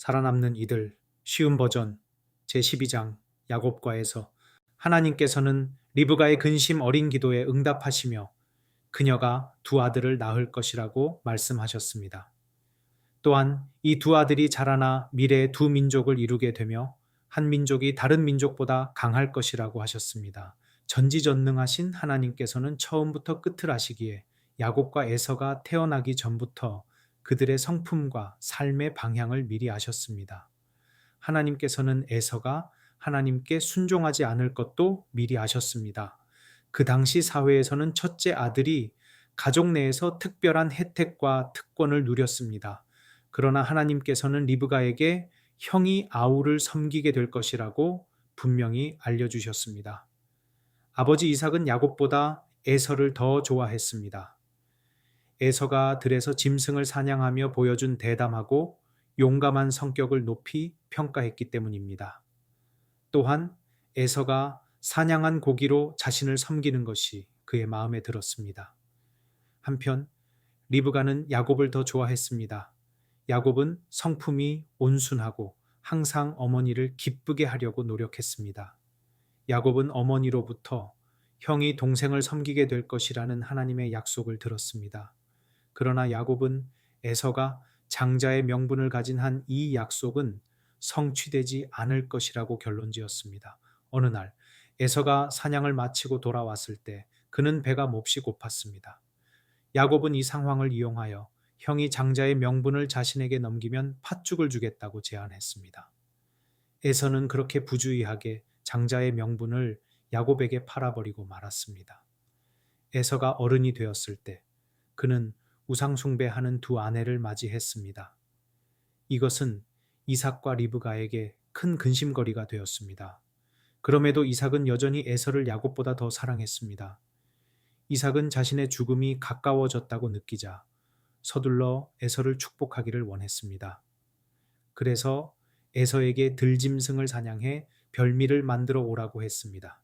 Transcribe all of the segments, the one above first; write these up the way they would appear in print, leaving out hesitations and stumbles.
살아남는 이들 쉬운 버전 제12장 야곱과에서 하나님께서는 리브가의 근심 어린 기도에 응답하시며 그녀가 두 아들을 낳을 것이라고 말씀하셨습니다. 또한 이 두 아들이 자라나 미래의 두 민족을 이루게 되며 한 민족이 다른 민족보다 강할 것이라고 하셨습니다. 전지전능하신 하나님께서는 처음부터 끝을 아시기에 야곱과 에서가 태어나기 전부터 그들의 성품과 삶의 방향을 미리 아셨습니다. 하나님께서는 에서가 하나님께 순종하지 않을 것도 미리 아셨습니다. 그 당시 사회에서는 첫째 아들이 가족 내에서 특별한 혜택과 특권을 누렸습니다. 그러나 하나님께서는 리브가에게 형이 아우를 섬기게 될 것이라고 분명히 알려주셨습니다. 아버지 이삭은 야곱보다 에서를 더 좋아했습니다. 에서가 들에서 짐승을 사냥하며 보여준 대담하고 용감한 성격을 높이 평가했기 때문입니다. 또한 에서가 사냥한 고기로 자신을 섬기는 것이 그의 마음에 들었습니다. 한편 리브가는 야곱을 더 좋아했습니다. 야곱은 성품이 온순하고 항상 어머니를 기쁘게 하려고 노력했습니다. 야곱은 어머니로부터 형이 동생을 섬기게 될 것이라는 하나님의 약속을 들었습니다. 그러나 야곱은 에서가 장자의 명분을 가진 한 이 약속은 성취되지 않을 것이라고 결론지었습니다. 어느 날 에서가 사냥을 마치고 돌아왔을 때 그는 배가 몹시 고팠습니다. 야곱은 이 상황을 이용하여 형이 장자의 명분을 자신에게 넘기면 팥죽을 주겠다고 제안했습니다. 에서는 그렇게 부주의하게 장자의 명분을 야곱에게 팔아버리고 말았습니다. 에서가 어른이 되었을 때 그는 우상숭배하는 두 아내를 맞이했습니다. 이것은 이삭과 리브가에게 큰 근심거리가 되었습니다. 그럼에도 이삭은 여전히 에서를 야곱보다 더 사랑했습니다. 이삭은 자신의 죽음이 가까워졌다고 느끼자 서둘러 에서를 축복하기를 원했습니다. 그래서 에서에게 들짐승을 사냥해 별미를 만들어 오라고 했습니다.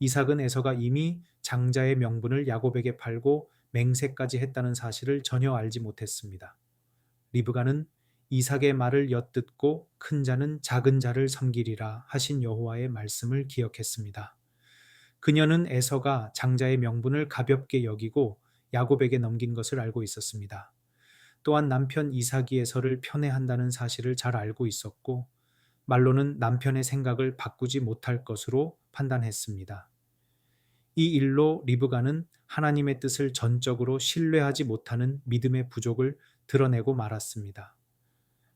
이삭은 에서가 이미 장자의 명분을 야곱에게 팔고 맹세까지 했다는 사실을 전혀 알지 못했습니다. 리브가는 이삭의 말을 엿듣고 큰 자는 작은 자를 섬기리라 하신 여호와의 말씀을 기억했습니다. 그녀는 에서가 장자의 명분을 가볍게 여기고 야곱에게 넘긴 것을 알고 있었습니다. 또한 남편 이삭이 에서를 편애한다는 사실을 잘 알고 있었고 말로는 남편의 생각을 바꾸지 못할 것으로 판단했습니다. 이 일로 리브가는 하나님의 뜻을 전적으로 신뢰하지 못하는 믿음의 부족을 드러내고 말았습니다.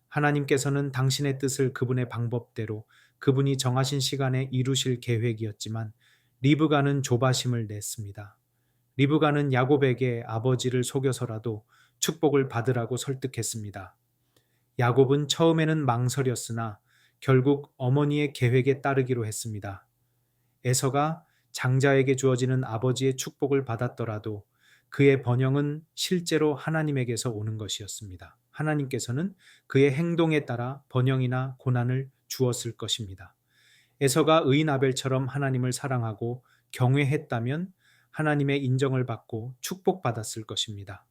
하나님께서는 당신의 뜻을 그분의 방법대로 그분이 정하신 시간에 이루실 계획이었지만 리브가는 조바심을 냈습니다. 리브가는 야곱에게 아버지를 속여서라도 축복을 받으라고 설득했습니다. 야곱은 처음에는 망설였으나 결국 어머니의 계획에 따르기로 했습니다. 에서가 장자에게 주어지는 아버지의 축복을 받았더라도 그의 번영은 실제로 하나님에게서 오는 것이었습니다. 하나님께서는 그의 행동에 따라 번영이나 고난을 주었을 것입니다. 에서가 의인 아벨처럼 하나님을 사랑하고 경외했다면 하나님의 인정을 받고 축복받았을 것입니다.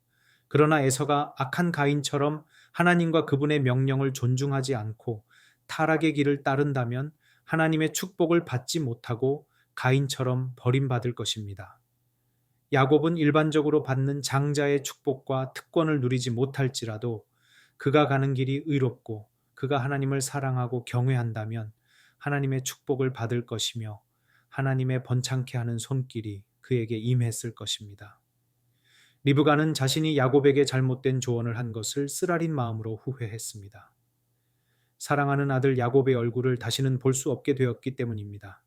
그러나 에서가 악한 가인처럼 하나님과 그분의 명령을 존중하지 않고 타락의 길을 따른다면 하나님의 축복을 받지 못하고 가인처럼 버림받을 것입니다. 야곱은 일반적으로 받는 장자의 축복과 특권을 누리지 못할지라도 그가 가는 길이 의롭고 그가 하나님을 사랑하고 경외한다면 하나님의 축복을 받을 것이며 하나님의 번창케 하는 손길이 그에게 임했을 것입니다. 리브가는 자신이 야곱에게 잘못된 조언을 한 것을 쓰라린 마음으로 후회했습니다. 사랑하는 아들 야곱의 얼굴을 다시는 볼 수 없게 되었기 때문입니다.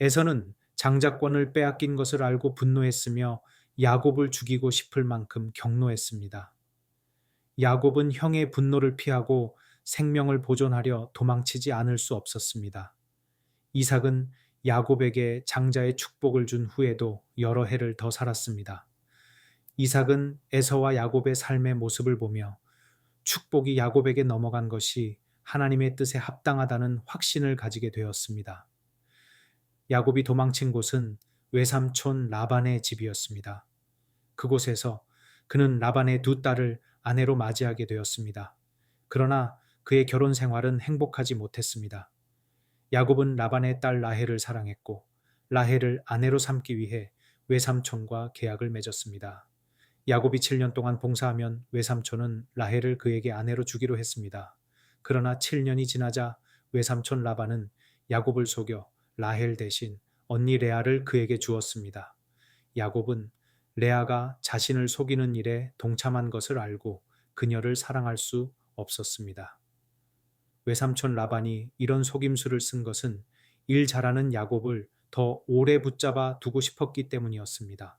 에서는 장자권을 빼앗긴 것을 알고 분노했으며 야곱을 죽이고 싶을 만큼 경노했습니다. 야곱은 형의 분노를 피하고 생명을 보존하려 도망치지 않을 수 없었습니다. 이삭은 야곱에게 장자의 축복을 준 후에도 여러 해를 더 살았습니다. 이삭은 에서와 야곱의 삶의 모습을 보며 축복이 야곱에게 넘어간 것이 하나님의 뜻에 합당하다는 확신을 가지게 되었습니다. 야곱이 도망친 곳은 외삼촌 라반의 집이었습니다. 그곳에서 그는 라반의 두 딸을 아내로 맞이하게 되었습니다. 그러나 그의 결혼 생활은 행복하지 못했습니다. 야곱은 라반의 딸 라헬을 사랑했고 라헬을 아내로 삼기 위해 외삼촌과 계약을 맺었습니다. 야곱이 7년 동안 봉사하면 외삼촌은 라헬을 그에게 아내로 주기로 했습니다. 그러나 7년이 지나자 외삼촌 라반은 야곱을 속여 라헬 대신 언니 레아를 그에게 주었습니다. 야곱은 레아가 자신을 속이는 일에 동참한 것을 알고 그녀를 사랑할 수 없었습니다. 외삼촌 라반이 이런 속임수를 쓴 것은 일 잘하는 야곱을 더 오래 붙잡아 두고 싶었기 때문이었습니다.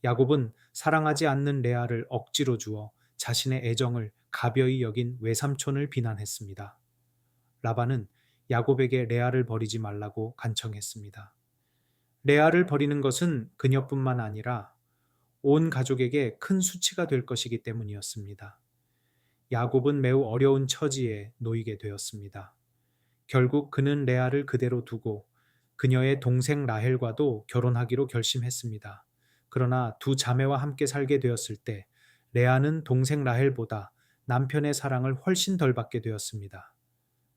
야곱은 사랑하지 않는 레아를 억지로 주어 자신의 애정을 가벼이 여긴 외삼촌을 비난했습니다. 라반은 야곱에게 레아를 버리지 말라고 간청했습니다. 레아를 버리는 것은 그녀뿐만 아니라 온 가족에게 큰 수치가 될 것이기 때문이었습니다. 야곱은 매우 어려운 처지에 놓이게 되었습니다. 결국 그는 레아를 그대로 두고 그녀의 동생 라헬과도 결혼하기로 결심했습니다. 그러나 두 자매와 함께 살게 되었을 때 레아는 동생 라헬보다 남편의 사랑을 훨씬 덜 받게 되었습니다.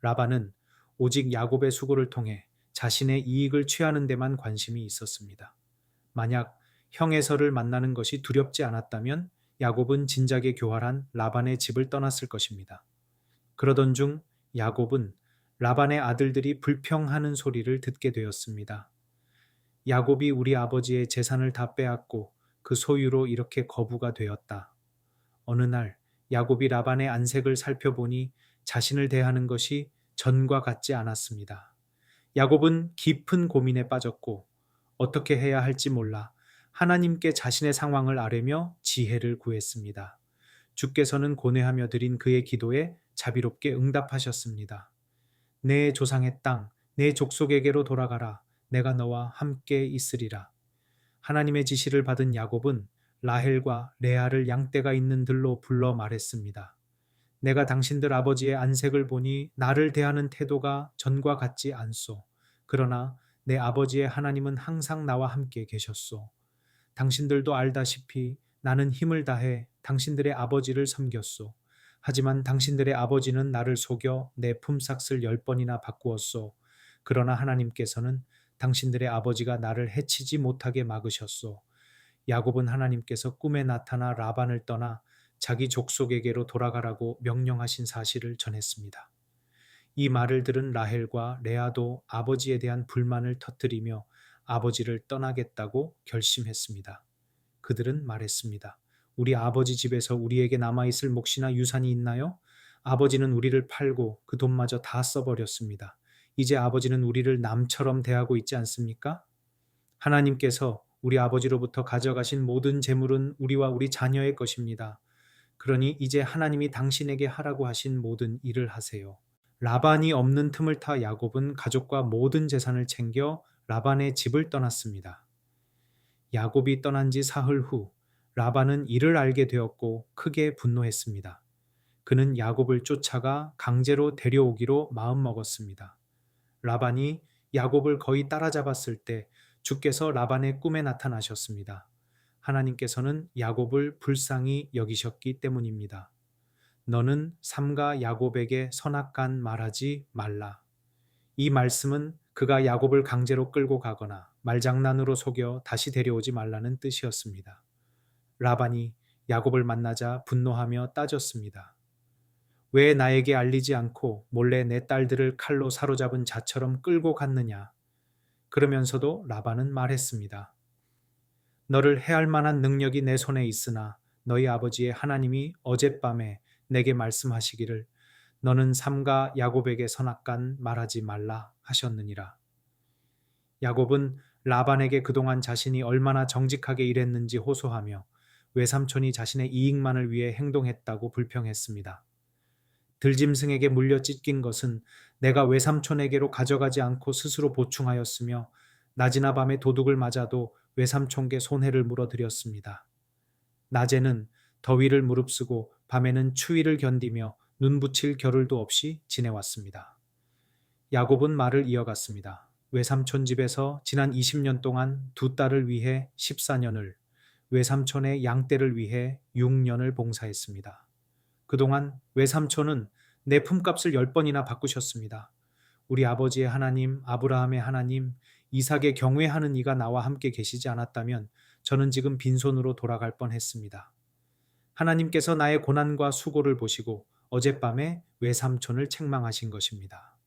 라반은 오직 야곱의 수고를 통해 자신의 이익을 취하는 데만 관심이 있었습니다. 만약 형에서를 만나는 것이 두렵지 않았다면 야곱은 진작에 교활한 라반의 집을 떠났을 것입니다. 그러던 중 야곱은 라반의 아들들이 불평하는 소리를 듣게 되었습니다. 야곱이 우리 아버지의 재산을 다 빼앗고 그 소유로 이렇게 거부가 되었다. 어느 날 야곱이 라반의 안색을 살펴보니 자신을 대하는 것이 전과 같지 않았습니다. 야곱은 깊은 고민에 빠졌고 어떻게 해야 할지 몰라 하나님께 자신의 상황을 아뢰며 지혜를 구했습니다. 주께서는 고뇌하며 드린 그의 기도에 자비롭게 응답하셨습니다. 내 조상의 땅, 내 족속에게로 돌아가라. 내가 너와 함께 있으리라. 하나님의 지시를 받은 야곱은 라헬과 레아를 양떼가 있는 들로 불러 말했습니다. 내가 당신들 아버지의 안색을 보니 나를 대하는 태도가 전과 같지 않소. 그러나 내 아버지의 하나님은 항상 나와 함께 계셨소. 당신들도 알다시피 나는 힘을 다해 당신들의 아버지를 섬겼소. 하지만 당신들의 아버지는 나를 속여 내 품삯을 10번이나 바꾸었소. 그러나 하나님께서는 당신들의 아버지가 나를 해치지 못하게 막으셨소. 야곱은 하나님께서 꿈에 나타나 라반을 떠나 자기 족속에게로 돌아가라고 명령하신 사실을 전했습니다. 이 말을 들은 라헬과 레아도 아버지에 대한 불만을 터뜨리며 아버지를 떠나겠다고 결심했습니다. 그들은 말했습니다. 우리 아버지 집에서 우리에게 남아있을 몫이나 유산이 있나요? 아버지는 우리를 팔고 그 돈마저 다 써버렸습니다. 이제 아버지는 우리를 남처럼 대하고 있지 않습니까? 하나님께서 우리 아버지로부터 가져가신 모든 재물은 우리와 우리 자녀의 것입니다. 그러니 이제 하나님이 당신에게 하라고 하신 모든 일을 하세요. 라반이 없는 틈을 타 야곱은 가족과 모든 재산을 챙겨 라반의 집을 떠났습니다. 야곱이 떠난 지 사흘 후 라반은 이를 알게 되었고 크게 분노했습니다. 그는 야곱을 쫓아가 강제로 데려오기로 마음먹었습니다. 라반이 야곱을 거의 따라잡았을 때 주께서 라반의 꿈에 나타나셨습니다. 하나님께서는 야곱을 불쌍히 여기셨기 때문입니다. 너는 삼가 야곱에게 선악간 말하지 말라. 이 말씀은 그가 야곱을 강제로 끌고 가거나 말장난으로 속여 다시 데려오지 말라는 뜻이었습니다. 라반이 야곱을 만나자 분노하며 따졌습니다. 왜 나에게 알리지 않고 몰래 내 딸들을 칼로 사로잡은 자처럼 끌고 갔느냐? 그러면서도 라반은 말했습니다. 너를 해할 만한 능력이 내 손에 있으나 너희 아버지의 하나님이 어젯밤에 내게 말씀하시기를 너는 삼가 야곱에게 선악간 말하지 말라 하셨느니라. 야곱은 라반에게 그동안 자신이 얼마나 정직하게 일했는지 호소하며 외삼촌이 자신의 이익만을 위해 행동했다고 불평했습니다. 들짐승에게 물려 찢긴 것은 내가 외삼촌에게로 가져가지 않고 스스로 보충하였으며 낮이나 밤에 도둑을 맞아도 외삼촌께 손해를 물어드렸습니다. 낮에는 더위를 무릅쓰고 밤에는 추위를 견디며 눈 붙일 겨를도 없이 지내왔습니다. 야곱은 말을 이어갔습니다. 외삼촌 집에서 지난 20년 동안 두 딸을 위해 14년을, 외삼촌의 양떼를 위해 6년을 봉사했습니다. 그동안 외삼촌은 내 품값을 10번이나 바꾸셨습니다. 우리 아버지의 하나님, 아브라함의 하나님, 이삭의 경외하는 이가 나와 함께 계시지 않았다면 저는 지금 빈손으로 돌아갈 뻔했습니다. 하나님께서 나의 고난과 수고를 보시고 어젯밤에 외삼촌을 책망하신 것입니다.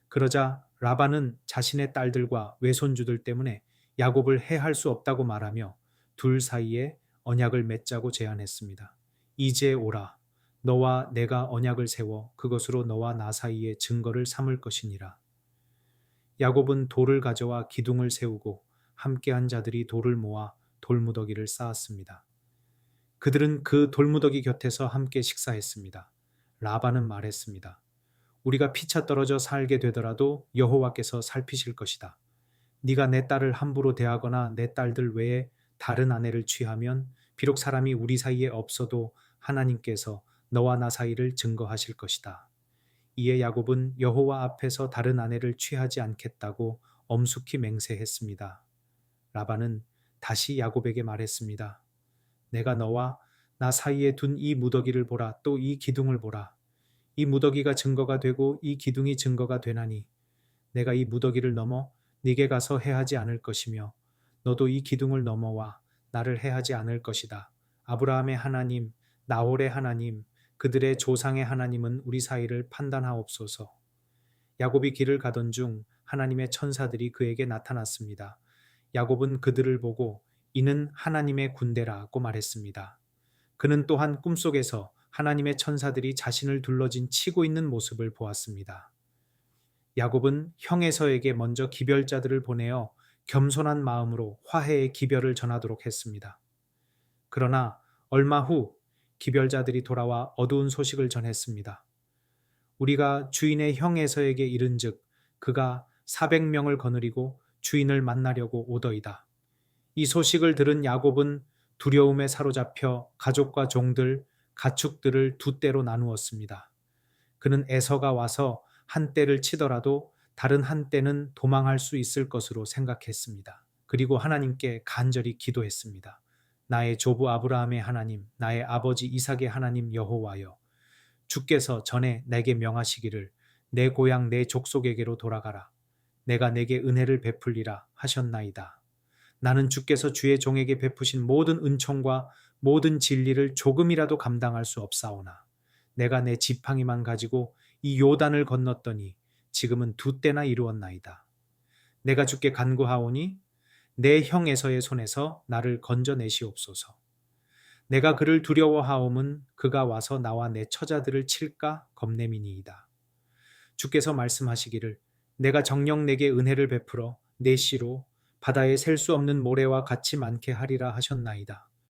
그러자 라반은 자신의 딸들과 외손주들 때문에 야곱을 해할 수 없다고 말하며 둘 사이에 언약을 맺자고 제안했습니다. 이제 오라. 너와 내가 언약을 세워 그것으로 너와 나 사이에 증거를 삼을 것이니라. 야곱은 돌을 가져와 기둥을 세우고 함께한 자들이 돌을 모아 돌무더기를 쌓았습니다. 그들은 그 돌무더기 곁에서 함께 식사했습니다. 라반은 말했습니다. 우리가 피차 떨어져 살게 되더라도 여호와께서 살피실 것이다. 네가 내 딸을 함부로 대하거나 내 딸들 외에 다른 아내를 취하면 비록 사람이 우리 사이에 없어도 하나님께서 너와 나 사이를 증거하실 것이다. 이에 야곱은 여호와 앞에서 다른 아내를 취하지 않겠다고 엄숙히 맹세했습니다. 라반은 다시 야곱에게 말했습니다. 내가 너와 나 사이에 둔 이 무더기를 보라. 또 이 기둥을 보라. 이 무더기가 증거가 되고 이 기둥이 증거가 되나니 내가 이 무더기를 넘어 네게 가서 해하지 않을 것이며 너도 이 기둥을 넘어와 나를 해하지 않을 것이다. 아브라함의 하나님, 나홀의 하나님, 그들의 조상의 하나님은 우리 사이를 판단하옵소서. 야곱이 길을 가던 중 하나님의 천사들이 그에게 나타났습니다. 야곱은 그들을 보고 이는 하나님의 군대라고 말했습니다. 그는 또한 꿈속에서 하나님의 천사들이 자신을 둘러진 치고 있는 모습을 보았습니다. 야곱은 형 에서에게 먼저 기별자들을 보내어 겸손한 마음으로 화해의 기별을 전하도록 했습니다. 그러나 얼마 후 기별자들이 돌아와 어두운 소식을 전했습니다. 우리가 주인의 형 에서에게 이른즉 그가 400명을 거느리고 주인을 만나려고 오더이다. 이 소식을 들은 야곱은 두려움에 사로잡혀 가족과 종들, 가축들을 두 떼로 나누었습니다. 그는 에서가 와서 한 떼를 치더라도 다른 한 떼는 도망할 수 있을 것으로 생각했습니다. 그리고 하나님께 간절히 기도했습니다. 나의 조부 아브라함의 하나님, 나의 아버지 이삭의 하나님 여호와여, 주께서 전에 내게 명하시기를 내 고향 내 족속에게로 돌아가라. 내가 내게 은혜를 베풀리라 하셨나이다. 나는 주께서 주의 종에게 베푸신 모든 은총과 모든 진리를 조금이라도 감당할 수 없사오나 내가 내 지팡이만 가지고 이 요단을 건넜더니 지금은 두 때나 이루었나이다. 내가 주께 간구하오니 내 형 에서의 손에서 나를 건져내시옵소서. 내가 그를 두려워하옴은 그가 와서 나와 내 처자들을 칠까 겁냄이니이다. 주께서 말씀하시기를 내가 정녕 내게 은혜를 베풀어 내 씨로 바다에 셀 수 없는 모래와 같이 많게 하리라 하셨나이다.